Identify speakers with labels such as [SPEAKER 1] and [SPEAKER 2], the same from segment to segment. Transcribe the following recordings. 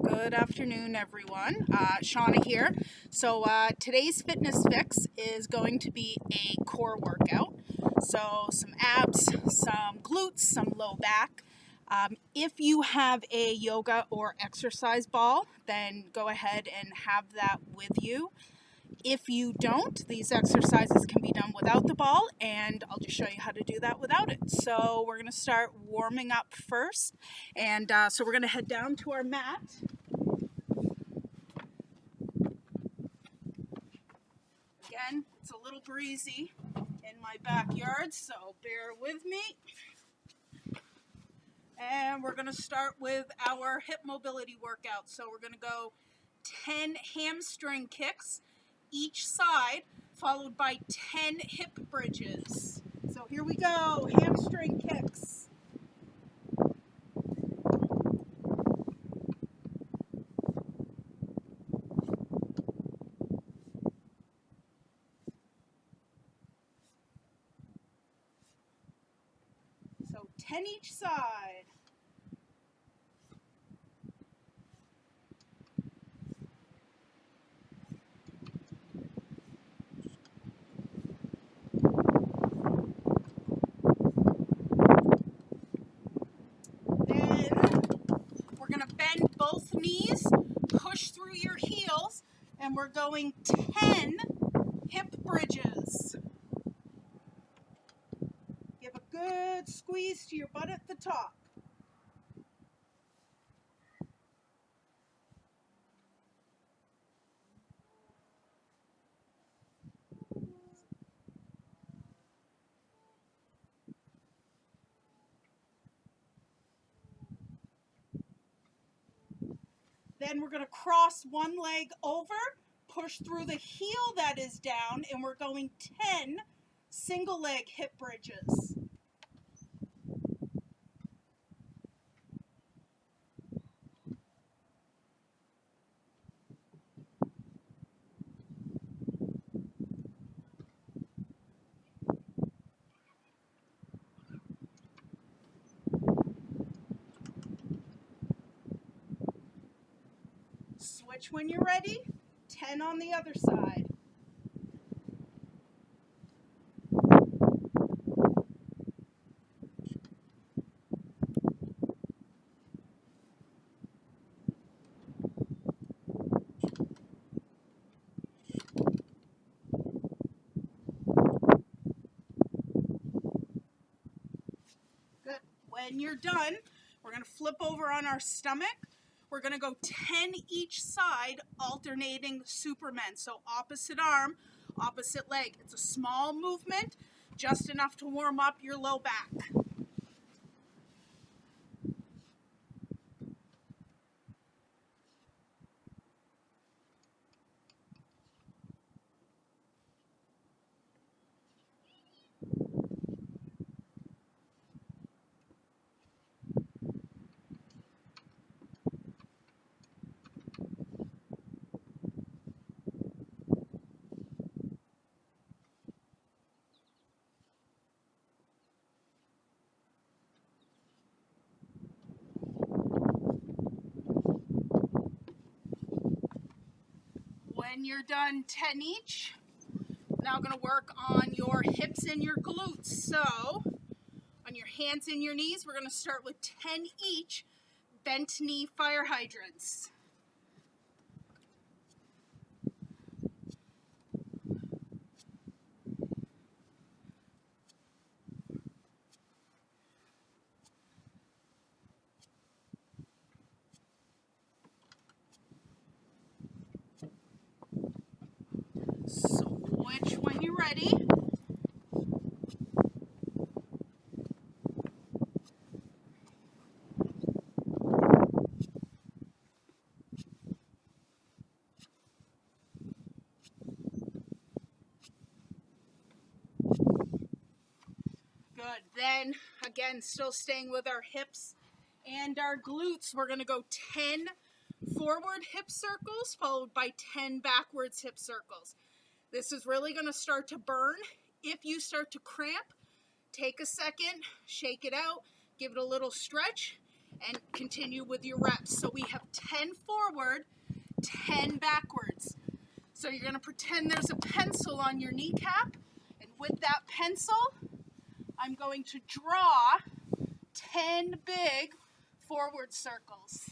[SPEAKER 1] Good afternoon, everyone. Shauna here. So today's fitness fix is going to be a core workout. So some abs, some glutes, some low back. If you have a yoga or exercise ball, then go ahead and have that with you. If you don't, these exercises can be done without the ball, and I'll just show you how to do that without it. So we're going to start warming up first, and so we're going to head down to our mat. Again, it's a little breezy in my backyard, so bear with me. And we're going to start with our hip mobility workout. So we're going to go 10 hamstring kicks each side, followed by 10 hip bridges. So here we go, hamstring kicks. So 10 each side. We're going to bend both knees, push through your heels, and we're going 10 hip bridges. Give a good squeeze to your butt at the top. Then we're going to cross one leg over, push through the heel that is down, and we're going 10 single leg hip bridges. Switch when you're ready. 10 on the other side. Good. When you're done, we're going to flip over on our stomach. We're going to go 10 each side, alternating Superman. So opposite arm, opposite leg. It's a small movement, just enough to warm up your low back. When you're done, 10 each. Now going to work on your hips and your glutes. So on your hands and your knees, we're going to start with 10 each bent knee fire hydrants. Switch when you're ready. Good. Then, again, still staying with our hips and our glutes, we're going to go 10 forward hip circles followed by 10 backwards hip circles. This is really going to start to burn. If you start to cramp, take a second, shake it out, give it a little stretch, and continue with your reps. So we have 10 forward, 10 backwards. So you're going to pretend there's a pencil on your kneecap, and with that pencil, I'm going to draw 10 big forward circles.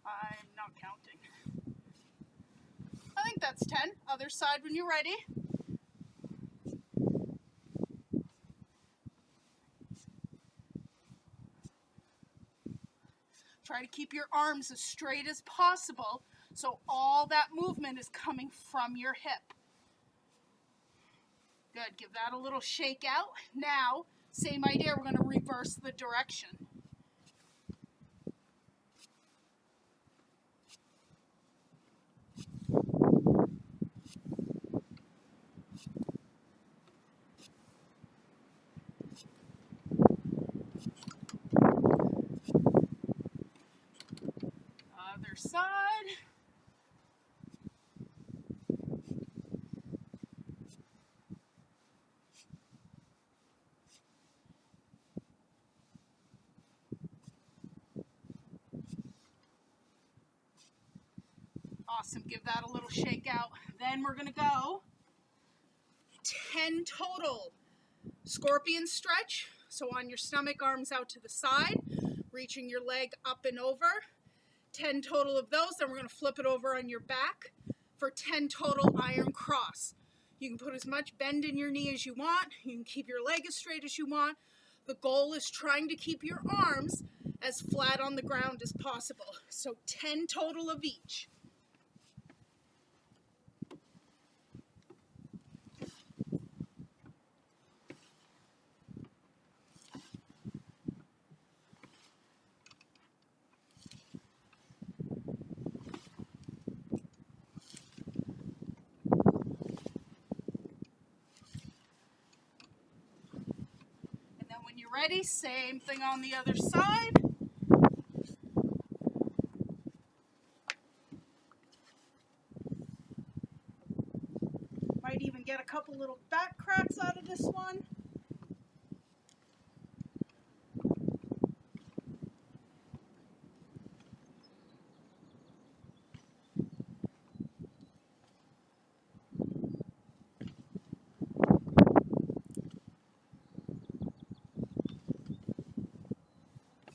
[SPEAKER 1] I'm not counting. I think that's 10. Other side when you're ready. Try to keep your arms as straight as possible so all that movement is coming from your hip. Good, give that a little shake out. Now, same idea, we're going to reverse the direction. Other side. Awesome, give that a little shake out. Then we're going to go 10 total scorpion stretch. So on your stomach, arms out to the side, reaching your leg up and over. 10 total of those. Then we're going to flip it over on your back for 10 total iron cross. You can put as much bend in your knee as you want. You can keep your leg as straight as you want. The goal is trying to keep your arms as flat on the ground as possible. So 10 total of each. When you're ready, same thing on the other side. Might even get a couple little back cracks out of this one.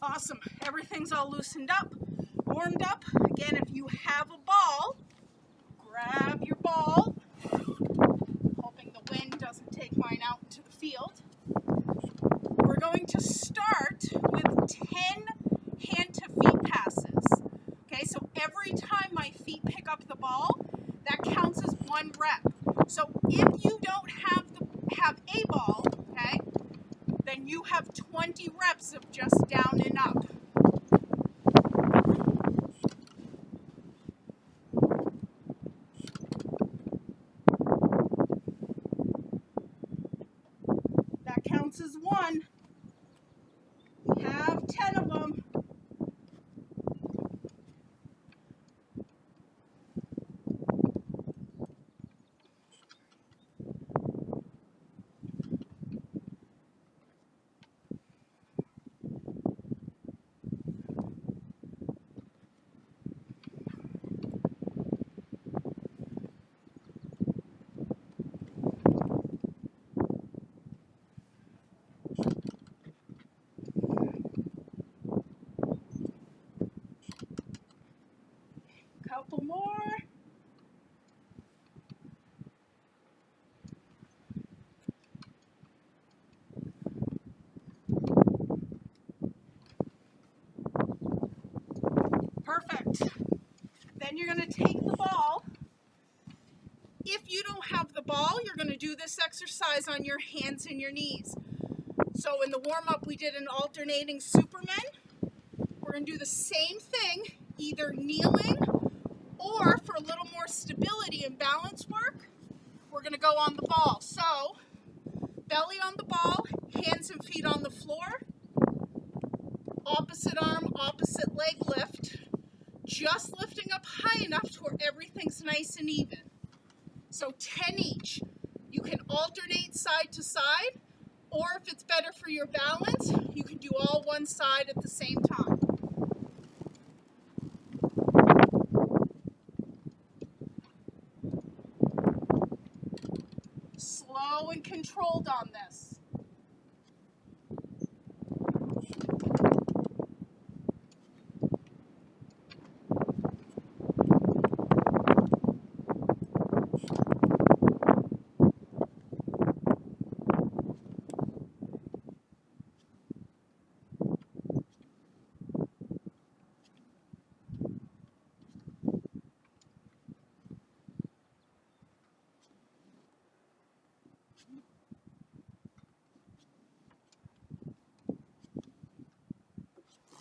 [SPEAKER 1] Awesome. Everything's all loosened up, warmed up. Again, if you have a ball, grab your ball. Hoping the wind doesn't take mine out into the field. We're going to start with 10 hand to feet passes. Okay, so every time my feet pick up the ball, that counts as 1 rep. So if you don't have a ball, okay, then you have 20 reps of just down and up. That counts as 1. We have 10 of them. Couple more. Perfect. Then you're going to take the ball. If you don't have the ball, you're going to do this exercise on your hands and your knees. So in the warm-up, we did an alternating Superman. We're going to do the same thing, either kneeling or for a little more stability and balance work, we're going to go on the ball. So belly on the ball, hands and feet on the floor, opposite arm, opposite leg lift, just lifting up high enough to where everything's nice and even. So 10 each. You can alternate side to side, or your balance, you can do all one side at the same time. Slow and controlled on this.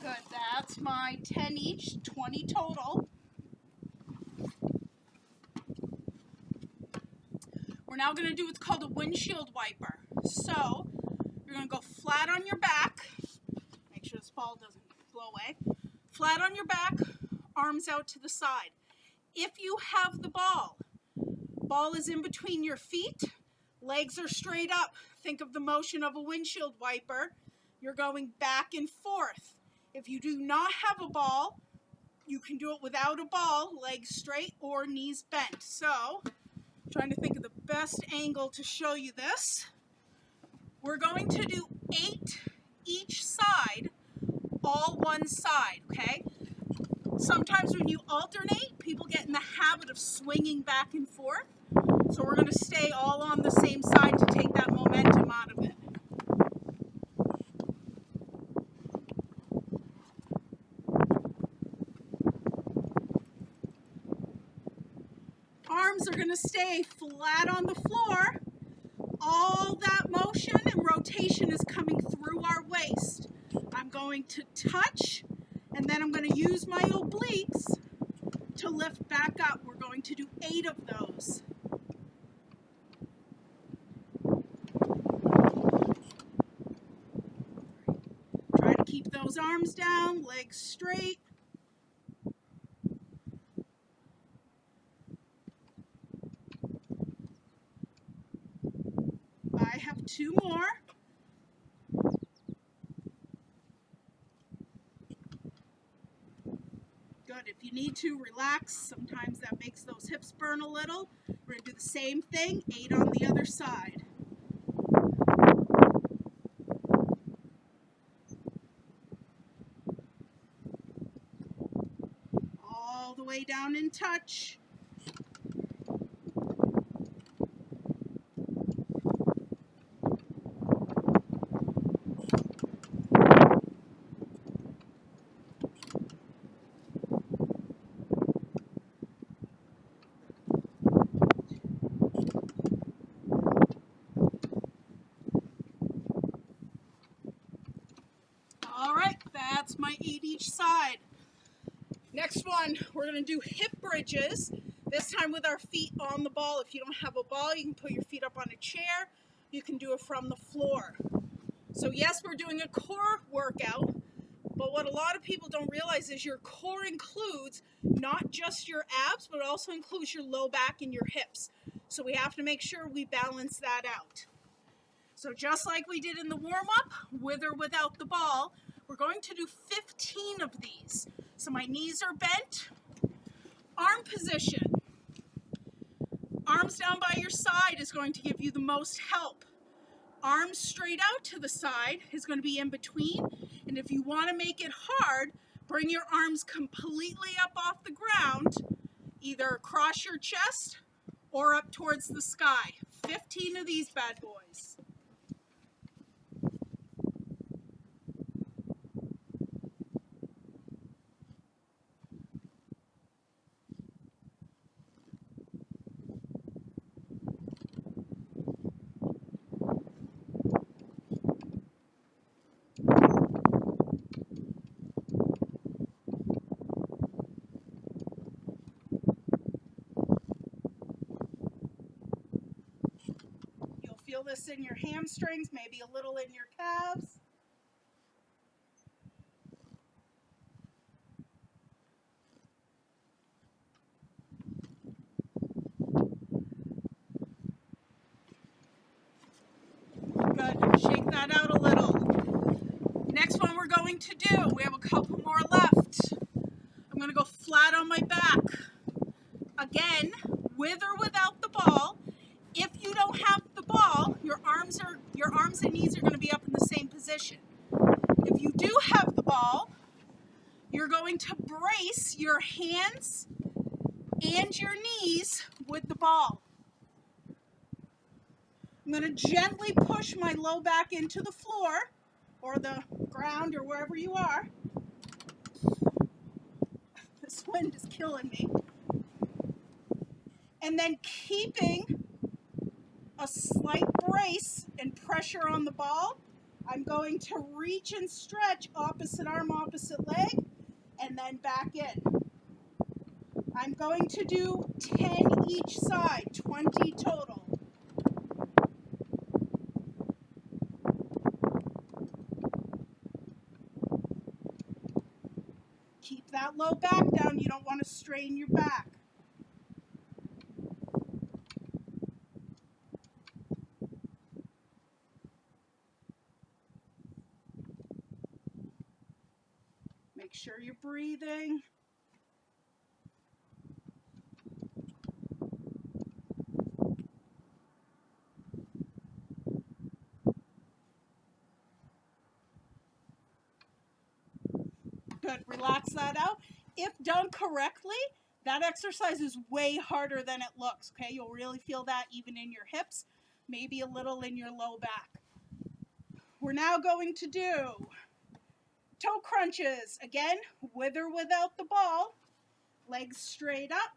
[SPEAKER 1] Good, that's my 10 each, 20 total. We're now going to do what's called a windshield wiper. So, you're going to go flat on your back. Make sure this ball doesn't blow away. Flat on your back, arms out to the side. If you have the ball is in between your feet, legs are straight up. Think of the motion of a windshield wiper. You're going back and forth. If you do not have a ball, you can do it without a ball, legs straight or knees bent. So, trying to think of the best angle to show you this. We're going to do 8 each side, all one side, okay? Sometimes when you alternate, people get in the habit of swinging back and forth. So we're going to stay all on the same side to take that momentum out of it. Arms are going to stay flat on the floor. All that motion and rotation is coming through our waist. I'm going to touch, and then I'm going to use my obliques to lift back up. We're going to do 8 of those. Try to keep those arms down, legs straight. I have 2 more. Good. If you need to, relax. Sometimes that makes those hips burn a little. We're going to do the same thing, 8 on the other side. All the way down in touch. All right, that's my 8 each side. Next one, we're going to do hip bridges, this time with our feet on the ball. If you don't have a ball, you can put your feet up on a chair. You can do it from the floor. So yes, we're doing a core workout, but what a lot of people don't realize is your core includes not just your abs, but also includes your low back and your hips. So we have to make sure we balance that out. So just like we did in the warm-up, with or without the ball, we're going to do 15 of these. So my knees are bent. Arm position. Arms down by your side is going to give you the most help. Arms straight out to the side is going to be in between. And if you want to make it hard, bring your arms completely up off the ground, either across your chest or up towards the sky. 15 of these bad boys. Feel this in your hamstrings, maybe a little in your calves. Good. Shake that out a little. in the same position. If you do have the ball, you're going to brace your hands and your knees with the ball. I'm going to gently push my low back into the floor or the ground or wherever you are. This wind is killing me. And then keeping a slight brace and pressure on the ball, I'm going to reach and stretch opposite arm, opposite leg, and then back in. I'm going to do 10 each side, 20 total. Keep that low back down. You don't want to strain your back. Make sure you're breathing. Good. Relax that out. If done correctly, that exercise is way harder than it looks, okay? You'll really feel that even in your hips, maybe a little in your low back. We're now going to do toe crunches. Again, with or without the ball. Legs straight up.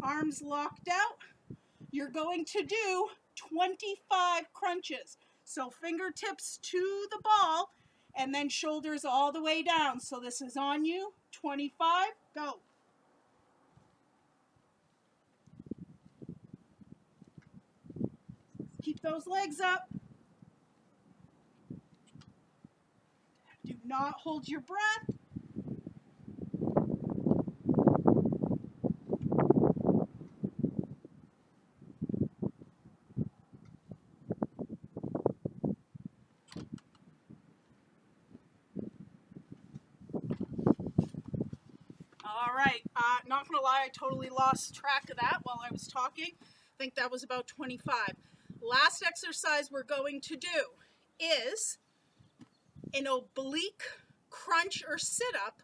[SPEAKER 1] Arms locked out. You're going to do 25 crunches. So fingertips to the ball and then shoulders all the way down. So this is on you. 25, go. Keep those legs up. Do not hold your breath. All right, not gonna lie, I totally lost track of that while I was talking. I think that was about 25. Last exercise we're going to do is an oblique crunch or sit-up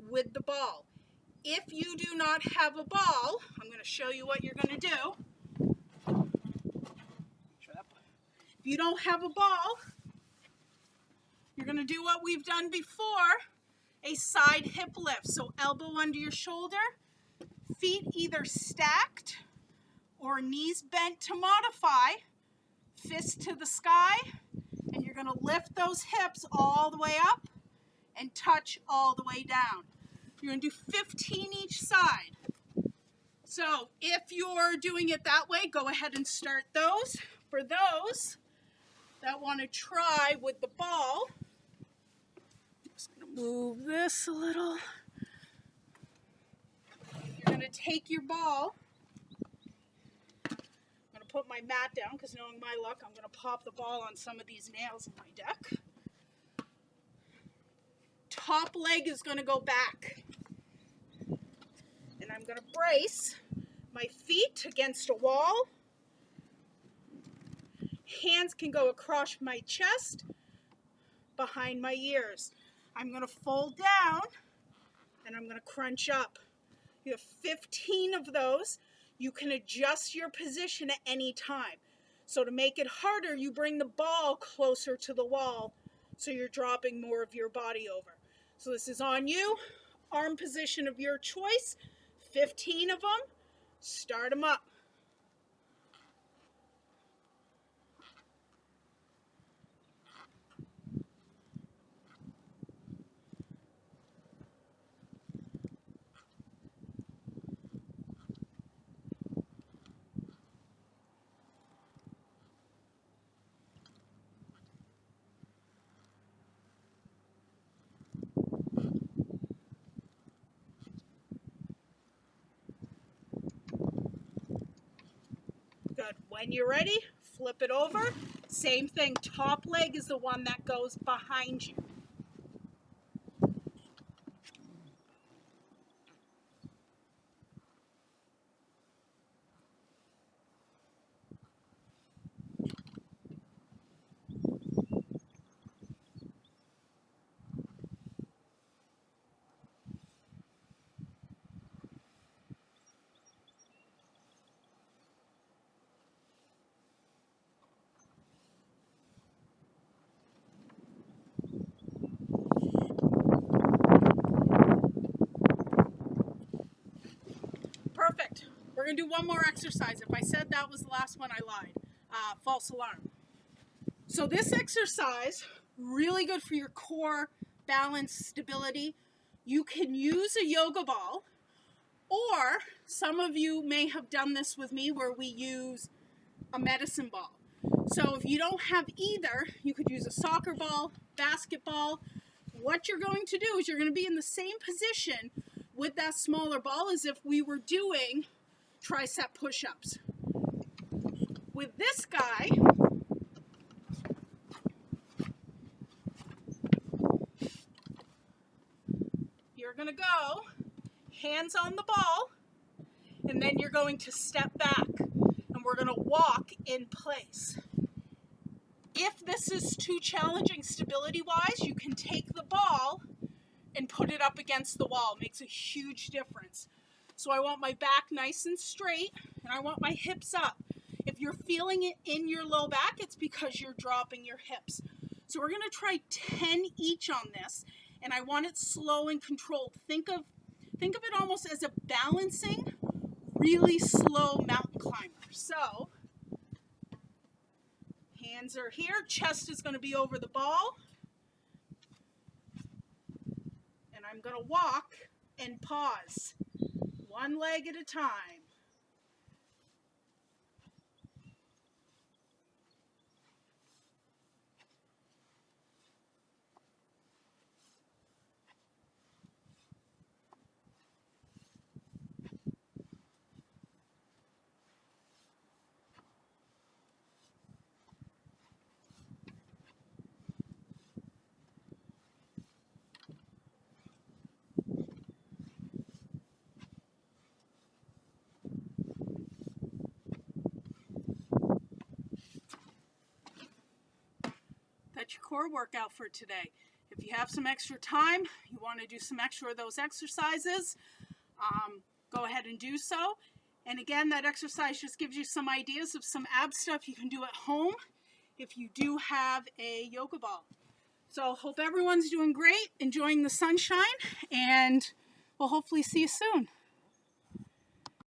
[SPEAKER 1] with the ball. If you do not have a ball, I'm going to show you what you're going to do. If you don't have a ball, you're going to do what we've done before, a side hip lift. So elbow under your shoulder, feet either stacked or knees bent to modify, fist to the sky, and you're going to lift those hips all the way up and touch all the way down. You're going to do 15 each side. So if you're doing it that way, go ahead and start those. For those that want to try with the ball, I'm just going to move this a little. You're going to take your ball. I'm going to put my mat down because knowing my luck, I'm going to pop the ball on some of these nails in my deck. Top leg is going to go back. And I'm going to brace my feet against a wall. Hands can go across my chest, behind my ears. I'm going to fold down and I'm going to crunch up. You have 15 of those. You can adjust your position at any time. So to make it harder, you bring the ball closer to the wall so you're dropping more of your body over. So this is on you. Arm position of your choice. 15 of them. Start them up. Good. When you're ready, flip it over. Same thing. Top leg is the one that goes behind you. we're going to do one more exercise. If I said that was the last one, I lied. False alarm. So this exercise, really good for your core, balance, stability. You can use a yoga ball, or some of you may have done this with me where we use a medicine ball. So if you don't have either, you could use a soccer ball, basketball. What you're going to do is you're going to be in the same position with that smaller ball as if we were doing tricep push-ups. With this guy, you're going to go hands on the ball, and then you're going to step back, and we're going to walk in place. If this is too challenging stability-wise, you can take the ball and put it up against the wall. It makes a huge difference. So I want my back nice and straight, and I want my hips up. If you're feeling it in your low back, it's because you're dropping your hips. So we're going to try 10 each on this, and I want it slow and controlled. Think of it almost as a balancing, really slow mountain climber. So hands are here, chest is going to be over the ball, and I'm going to walk and pause, one leg at a time. That's your core workout for today. If you have some extra time, you want to do some extra of those exercises, go ahead and do so. And again, that exercise just gives you some ideas of some ab stuff you can do at home if you do have a yoga ball. So hope everyone's doing great, enjoying the sunshine, and we'll hopefully see you soon.